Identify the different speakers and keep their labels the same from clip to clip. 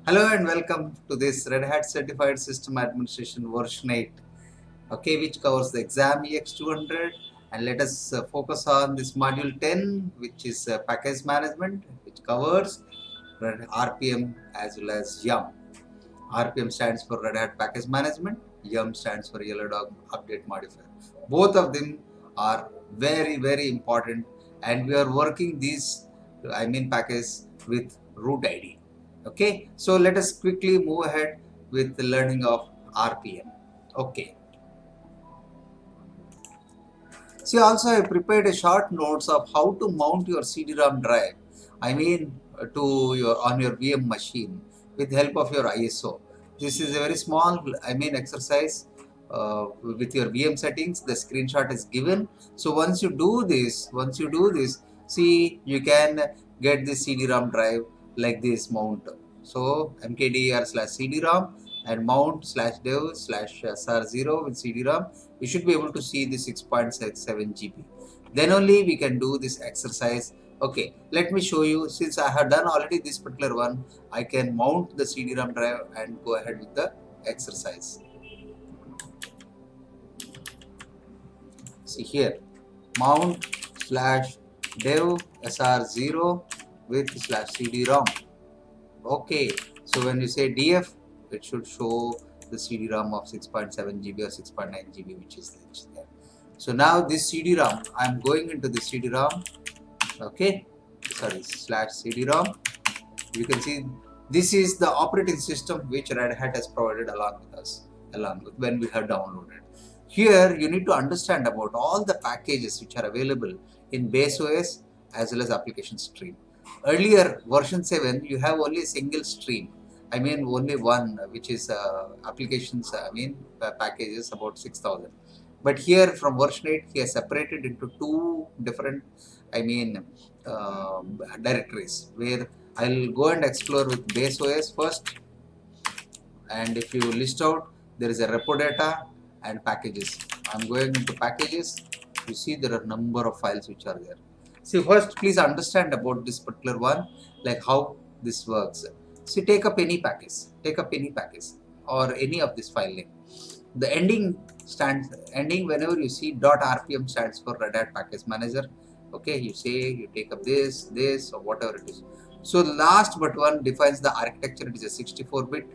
Speaker 1: Hello and welcome to this Red Hat Certified System Administration version 8, okay, which covers the exam EX200. And let us focus on this module 10, which is package management, which covers RPM as well as YUM. RPM stands for Red Hat Package Management, YUM stands for Yellow Dog Update Modifier. Both of them are very important, and we are working these packages with root ID. Okay, so let us quickly move ahead with the learning of RPM. Okay. See, also I prepared a short notes of how to mount your CD-ROM drive. To your on your VM machine with help of your ISO. This is a very small, exercise with your VM settings. The screenshot is given. So once you do this, see, you can get the CD-ROM drive like this mount. So mkdir/CD-ROM and mount/dev/sr0 with CD-ROM. You should be able to see the 6.67 GB. Then only we can do this exercise. Okay, let me show you. Since I have done already this particular one, I can mount the CD-ROM drive and go ahead with the exercise. See here, mount/dev/sr0 with/CD-ROM. Okay, so when you say DF, it should show the CD-ROM of 6.7 GB or 6.9 GB, which is there. So now this CD-ROM, I am going into the CD-ROM. Okay, /CD-ROM. You can see this is the operating system which Red Hat has provided along with when we have downloaded. Here you need to understand about all the packages which are available in base OS as well as application stream. Earlier version 7, you have only a single stream. Only one, which is applications. Packages about 6,000. But here from version 8, he has separated into two different, directories, where I'll go and explore with base OS first. And if you list out, there is a repo data and packages. I'm going into packages. You see there are a number of files which are there. See, first please understand about this particular one, like how this works. See, take up any package or any of this file name. The ending whenever you see .rpm stands for Red Hat Package Manager. Okay, you take up this or whatever it is. So the last but one defines the architecture. It is a 64-bit.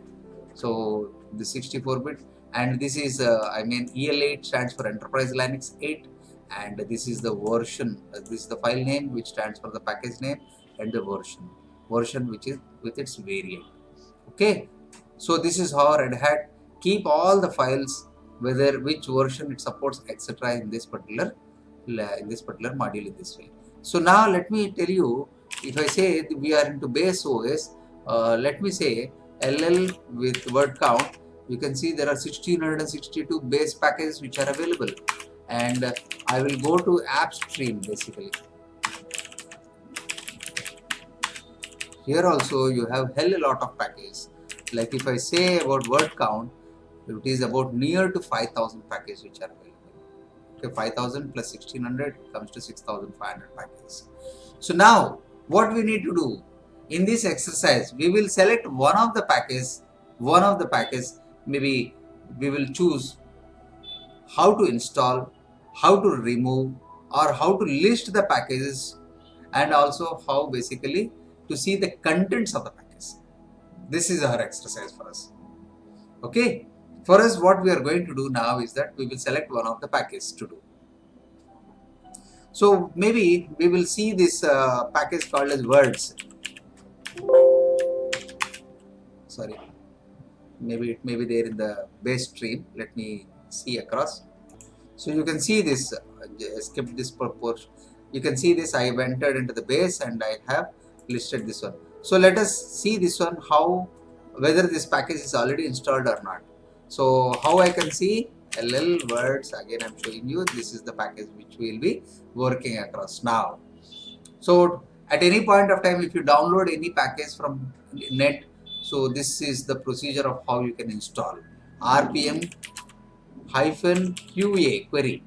Speaker 1: So the 64-bit, and this is EL8 stands for Enterprise Linux 8, and this is the version. This is the file name which stands for the package name, and the version which is with its variant. Okay, so this is how Red Hat keep all the files, whether which version it supports, etc. in this particular module in this way. So now let me tell you, if I say we are into base OS, let me say LL with word count. You can see there are 1662 base packages which are available, and I will go to app stream basically. Here also you have hell a lot of packages. Like if I say about word count, it is about near to 5,000 packages which are available. Okay, 5,000 plus 1600 comes to 6,500 packages. So now what we need to do in this exercise, we will select one of the packages. Maybe we will choose how to install, how to remove, or how to list the packages, and also how basically to see the contents of the package. This is our exercise for us. Okay, for us what we are going to do now is that we will select one of the packages to do. So maybe we will see this package called as words. Sorry, maybe it may be there in the base stream. Let me see across. So you can see this, skip this portion. You can see this, I have entered into the base and I have listed this one. So let us see this one, whether this package is already installed or not. So how I can see LL words, again I'm showing you, this is the package which we will be working across now. So at any point of time, if you download any package from net, so this is the procedure of how you can install. RPM-QA query,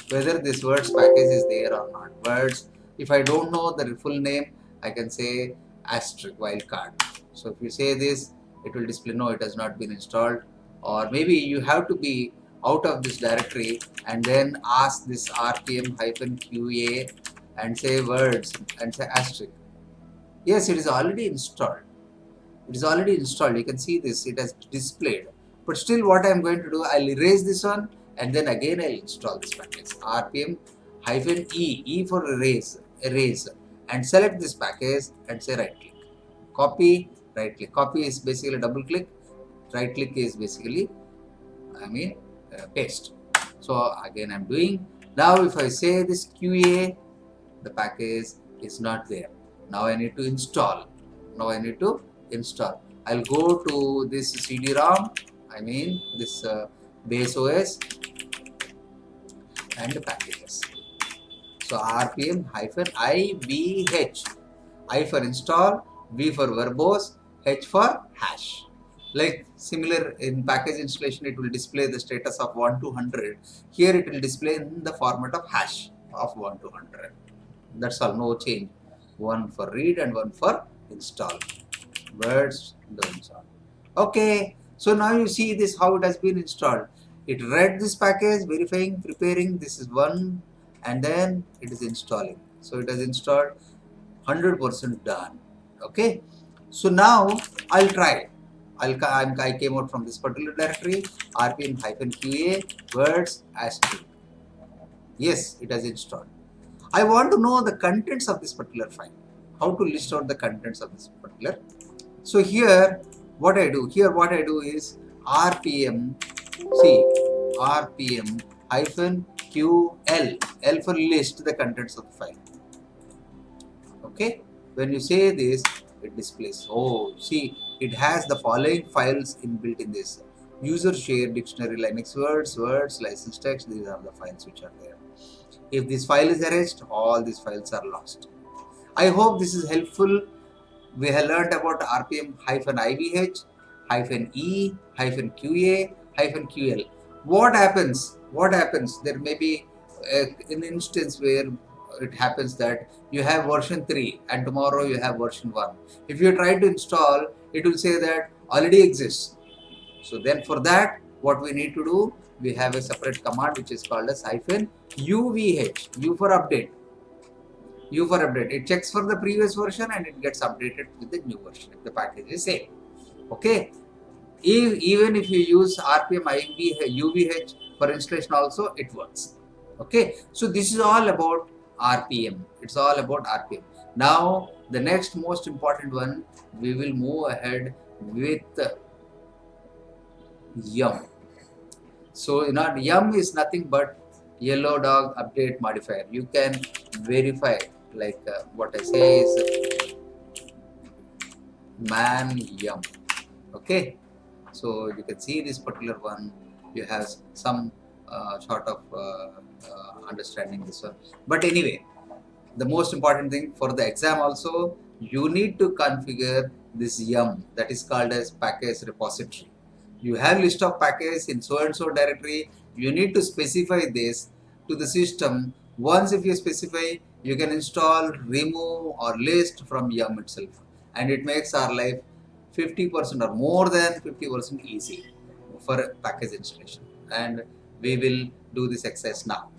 Speaker 1: whether this words package is there or not. Words, if I don't know the full name, I can say asterisk wildcard. So if you say this, it will display no, it has not been installed. Or maybe you have to be out of this directory and then ask this rpm-qa and say words and say asterisk. Yes, it is already installed. It is already installed. You can see this, it has displayed. But still what I am going to do, I'll erase this one and then again I'll install this package. rpm-e for erase, and select this package and say right click. Copy, right click. Copy is basically double click. Right click is basically, paste. So again I'm doing. Now if I say this QA, the package is not there. Now I need to install. I'll go to this CD-ROM, this base OS and packages. So rpm-ivh, I for install, V for verbose, H for hash. Like similar in package installation, it will display the status of 1 to 100. Here it will display in the format of hash of 1 to 100. That's all, no change. One for read and one for install. Words, the install. Okay, so now you see this how it has been installed. It read this package, verifying, preparing. This is one, and then it is installing. So it has installed 100% done. Okay, so now I'll try. I came out from this particular directory, rpm-qa words asterisk. Yes, it has installed. I want to know the contents of this particular file. How to list out the contents of this particular. So here what I do is rpm, see, rpm-ql, L for list the contents of the file. Okay, when you say this, it displays. Oh, see, it has the following files inbuilt in this: user share, dictionary, Linux words, license text. These are the files which are there. If this file is erased, all these files are lost. I hope this is helpful. We have learned about rpm-ivh, -e, -qa, -ql. What happens? There may be an instance where it happens that you have version 3 and tomorrow you have version 1. If you try to install, it will say that already exists. So then for that, what we need to do, we have a separate command which is called as -uvh, U for update. It checks for the previous version and it gets updated with the new version if the package is same. Okay. Even if you use rpm-uvh for installation also, it works. Okay. So this is all about RPM. It's all about RPM. Now the next most important one, we will move ahead with yum. So yum is nothing but yellow dog update modifier. You can verify, like what I say is man yum. Okay, so you can see this particular one, you have some sort of understanding this one. But anyway, the most important thing for the exam also, you need to configure this yum, that is called as package repository. You have list of packages in so and so directory. You need to specify this to the system. Once if you specify, you can install, remove or list from yum itself, and it makes our life 50% or more than 50% easy for package installation. And we will do this exercise now.